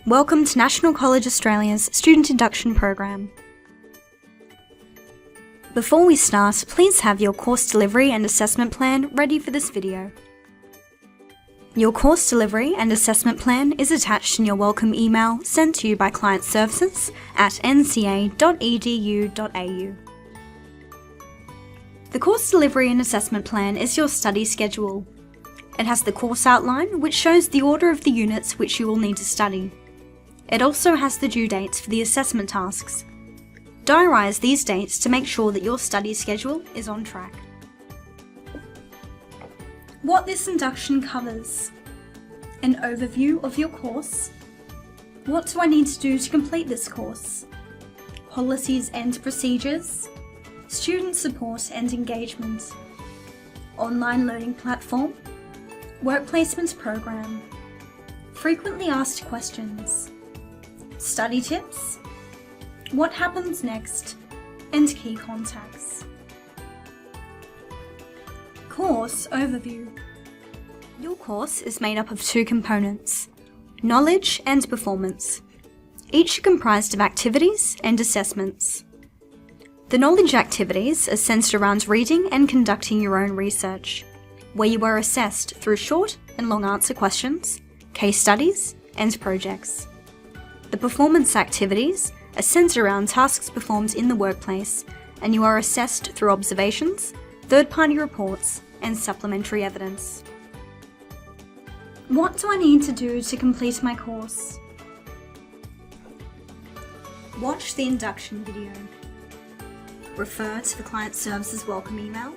Welcome to National College Australia's Student Induction program. Before we start, please have your course delivery and assessment plan ready for this video. Your course delivery and assessment plan is attached in your welcome email sent to you by Client Services at nca.edu.au. The course delivery and assessment plan is your study schedule. It has the course outline, which shows the order of the units which you will need to study. It also has the due dates for the assessment tasks. Diarise these dates to make sure that your study schedule is on track. What this induction covers: an overview of your course. What do I need to do to complete this course? Policies and procedures. Student support and engagement. Online learning platform. Work placement program. Frequently asked questions. Study tips. What happens next? And key contacts. Course overview. Your course is made up of two components: knowledge and performance. Each are comprised of activities and assessments. The knowledge activities are centred around reading and conducting your own research, where you are assessed through short and long answer questions, case studies, and projects. The performance activities are centred around tasks performed in the workplace, and you are assessed through observations, third-party reports, and supplementary evidence. What do I need to do to complete my course? Watch the induction video. Refer to the Client Services welcome email.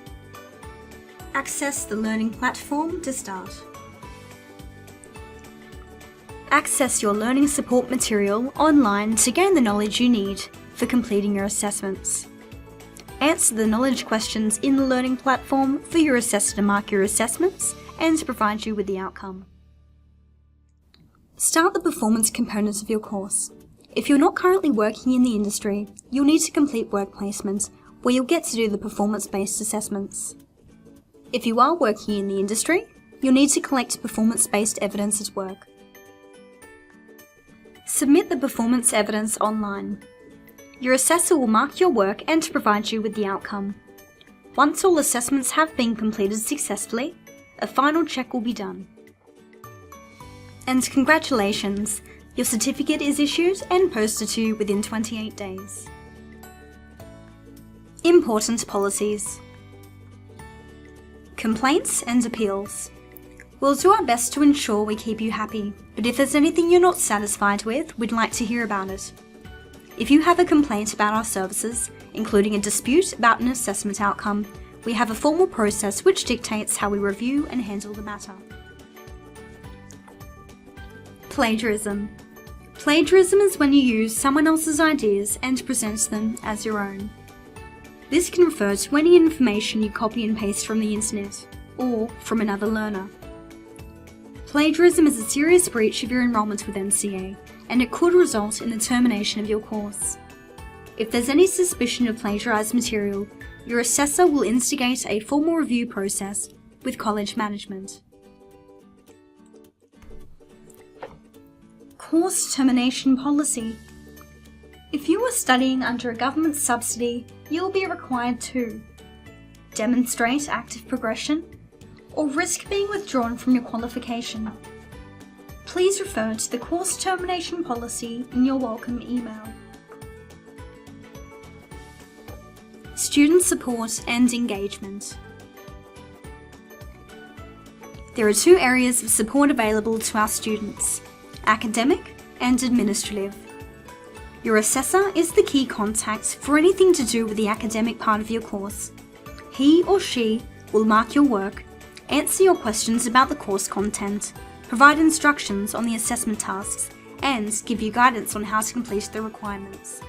Access the learning platform to start. Access your learning support material online to gain the knowledge you need for completing your assessments. Answer the knowledge questions in the learning platform for your assessor to mark your assessments and to provide you with the outcome. Start the performance components of your course. If you're not currently working in the industry, you'll need to complete work placement, where you'll get to do the performance-based assessments. If you are working in the industry, you'll need to collect performance-based evidence at work. Submit the performance evidence online. Your assessor will mark your work and provide you with the outcome. Once all assessments have been completed successfully, a final check will be done. And congratulations, your certificate is issued and posted to you within 28 days. Important policies. Complaints and appeals. We'll do our best to ensure we keep you happy, but if there's anything you're not satisfied with, we'd like to hear about it. If you have a complaint about our services, including a dispute about an assessment outcome, we have a formal process which dictates how we review and handle the matter. Plagiarism. Plagiarism is when you use someone else's ideas and present them as your own. This can refer to any information you copy and paste from the internet, or from another learner. Plagiarism is a serious breach of your enrolment with NCA, and it could result in the termination of your course. If there's any suspicion of plagiarised material, your assessor will instigate a formal review process with college management. Course termination policy. If you are studying under a government subsidy, you'll be required to demonstrate active progression or risk being withdrawn from your qualification. Please refer to the course termination policy in your welcome email. Student support and engagement. There are two areas of support available to our students: academic and administrative. Your assessor is the key contact for anything to do with the academic part of your course. He or she will mark your work, answer your questions about the course content, provide instructions on the assessment tasks, and give you guidance on how to complete the requirements.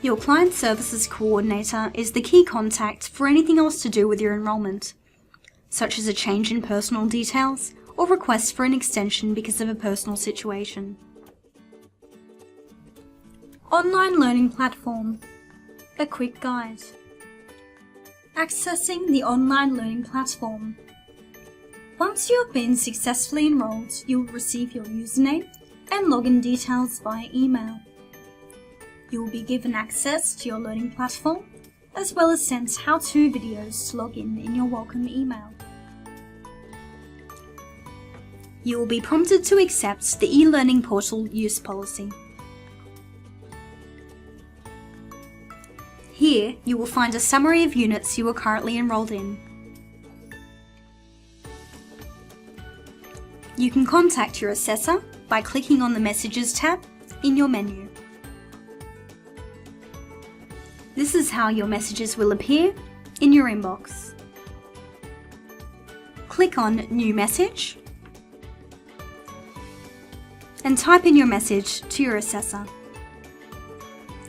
Your Client Services Coordinator is the key contact for anything else to do with your enrolment, such as a change in personal details or requests for an extension because of a personal situation. Online learning platform. A quick guide. Accessing the online learning platform. Once you have been successfully enrolled, you will receive your username and login details via email. You will be given access to your learning platform, as well as sent how-to videos to log in your welcome email. You will be prompted to accept the e-learning portal use policy. Here, you will find a summary of units you are currently enrolled in. You can contact your assessor by clicking on the Messages tab in your menu. This is how your messages will appear in your inbox. Click on New Message and type in your message to your assessor.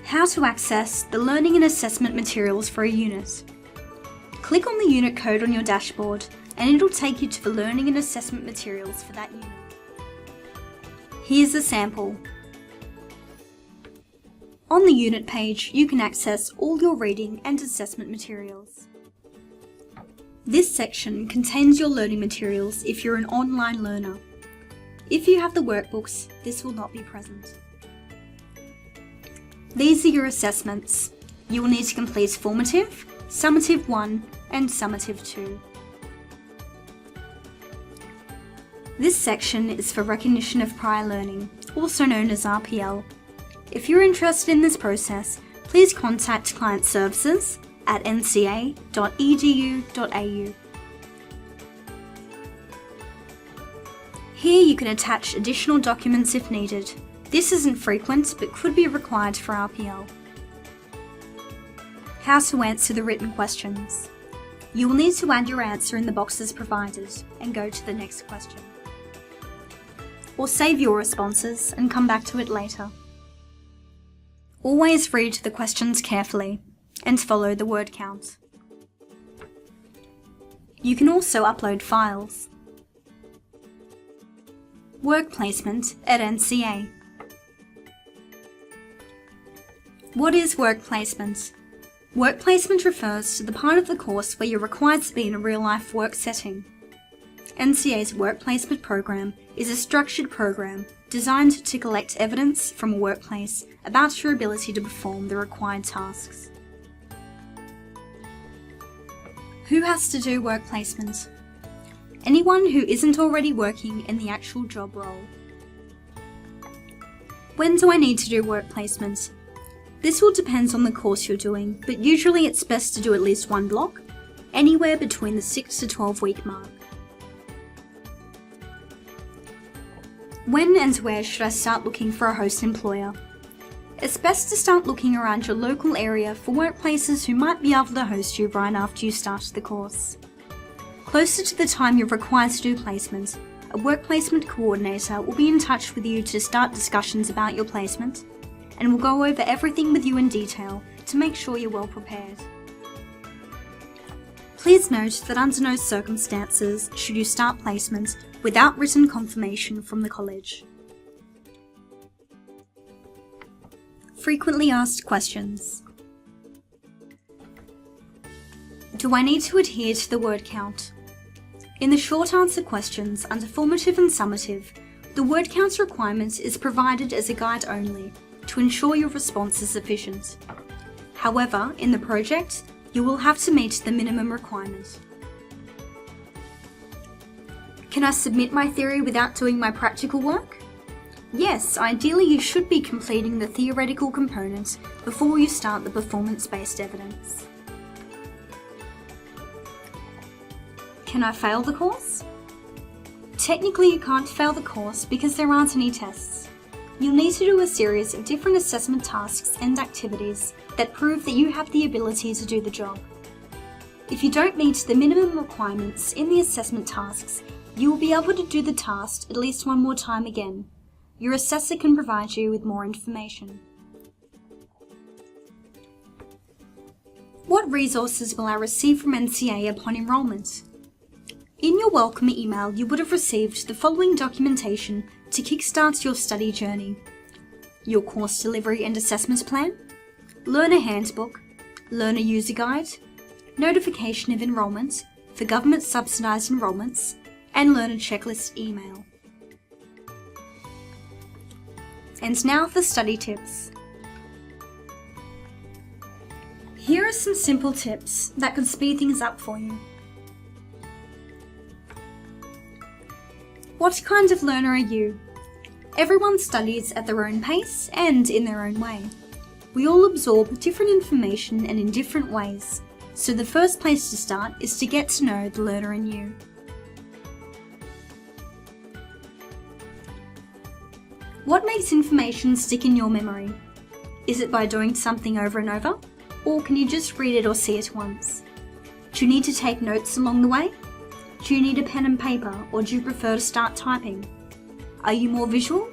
How to access the learning and assessment materials for a unit. Click on the unit code on your dashboard and it'll take you to the learning and assessment materials for that unit. Here's a sample. On the unit page, you can access all your reading and assessment materials. This section contains your learning materials if you're an online learner. If you have the workbooks, this will not be present. These are your assessments. You will need to complete Formative, Summative 1 and Summative 2. This section is for Recognition of Prior Learning, also known as RPL. If you're interested in this process, please contact Client Services at nca.edu.au. Here you can attach additional documents if needed. This isn't frequent but could be required for RPL. How to answer the written questions. You will need to add your answer in the boxes provided and go to the next question. Or save your responses and come back to it later. Always read the questions carefully and follow the word count. You can also upload files. Work placement at NCA. What is work placement? Work placement refers to the part of the course where you're required to be in a real-life work setting. NCA's work placement program is a structured program designed to collect evidence from a workplace about your ability to perform the required tasks. Who has to do work placement? Anyone who isn't already working in the actual job role. When do I need to do work placement? This will depend on the course you're doing, but usually it's best to do at least one block, anywhere between the 6 to 12 week mark. When and where should I start looking for a host employer? It's best to start looking around your local area for workplaces who might be able to host you right after you start the course. Closer to the time you're required to do placement, a work placement coordinator will be in touch with you to start discussions about your placement, and will go over everything with you in detail to make sure you're well prepared. Please note that under no circumstances should you start placement without written confirmation from the college. Frequently asked questions. Do I need to adhere to the word count? In the short answer questions under formative and summative, the word count requirement is provided as a guide only to ensure your response is sufficient. However, in the project, you will have to meet the minimum requirement. Can I submit my theory without doing my practical work? Yes, ideally you should be completing the theoretical component before you start the performance-based evidence. Can I fail the course? Technically you can't fail the course because there aren't any tests. You'll need to do a series of different assessment tasks and activities that prove that you have the ability to do the job. If you don't meet the minimum requirements in the assessment tasks, you will be able to do the task at least one more time again. Your assessor can provide you with more information. What resources will I receive from NCA upon enrolment? In your welcome email, you would have received the following documentation to kickstart your study journey: your course delivery and assessment plan, learner handbook, learner user guide, notification of enrolment for government subsidised enrolments, and learner checklist email. And now for study tips. Here are some simple tips that could speed things up for you. What kind of learner are you? Everyone studies at their own pace and in their own way. We all absorb different information and in different ways, so the first place to start is to get to know the learner in you. What makes information stick in your memory? Is it by doing something over and over? Or can you just read it or see it once? Do you need to take notes along the way? Do you need a pen and paper, or do you prefer to start typing? Are you more visual?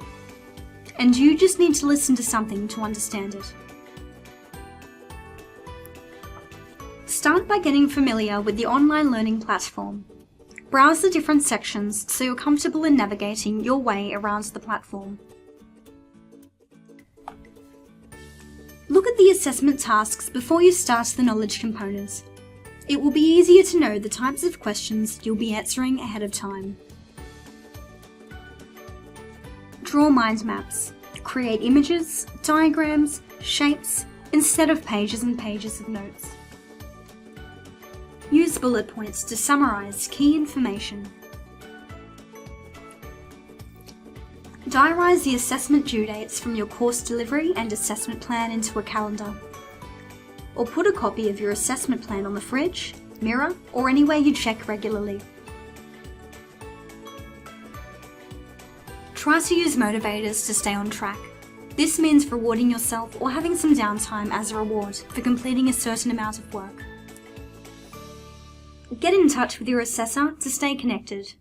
And do you just need to listen to something to understand it? Start by getting familiar with the online learning platform. Browse the different sections so you're comfortable in navigating your way around the platform. Look at the assessment tasks before you start the knowledge components. It will be easier to know the types of questions you'll be answering ahead of time. Draw mind maps. Create images, diagrams, shapes, instead of pages and pages of notes. Use bullet points to summarize key information. Diarise the assessment due dates from your course delivery and assessment plan into a calendar. Or put a copy of your assessment plan on the fridge, mirror, or anywhere you check regularly. Try to use motivators to stay on track. This means rewarding yourself or having some downtime as a reward for completing a certain amount of work. Get in touch with your assessor to stay connected.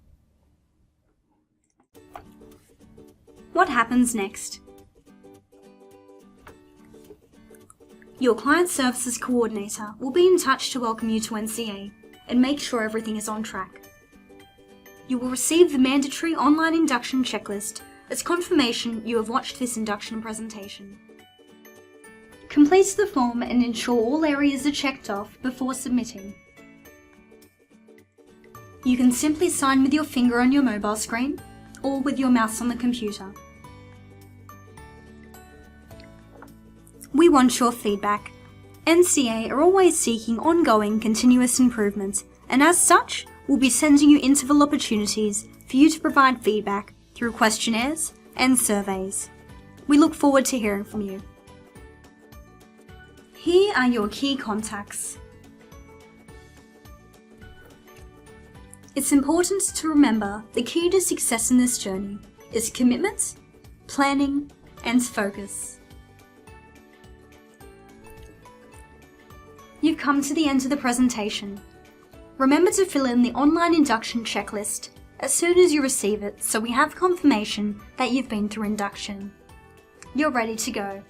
What happens next? Your Client Services Coordinator will be in touch to welcome you to NCA and make sure everything is on track. You will receive the mandatory online induction checklist as confirmation you have watched this induction presentation. Complete the form and ensure all areas are checked off before submitting. You can simply sign with your finger on your mobile screen or with your mouse on the computer. We want your feedback. NCA are always seeking ongoing continuous improvement, and as such, we'll be sending you interval opportunities for you to provide feedback through questionnaires and surveys. We look forward to hearing from you. Here are your key contacts. It's important to remember the key to success in this journey is commitment, planning, and focus. You've come to the end of the presentation. Remember to fill in the online induction checklist as soon as you receive it so we have confirmation that you've been through induction. You're ready to go.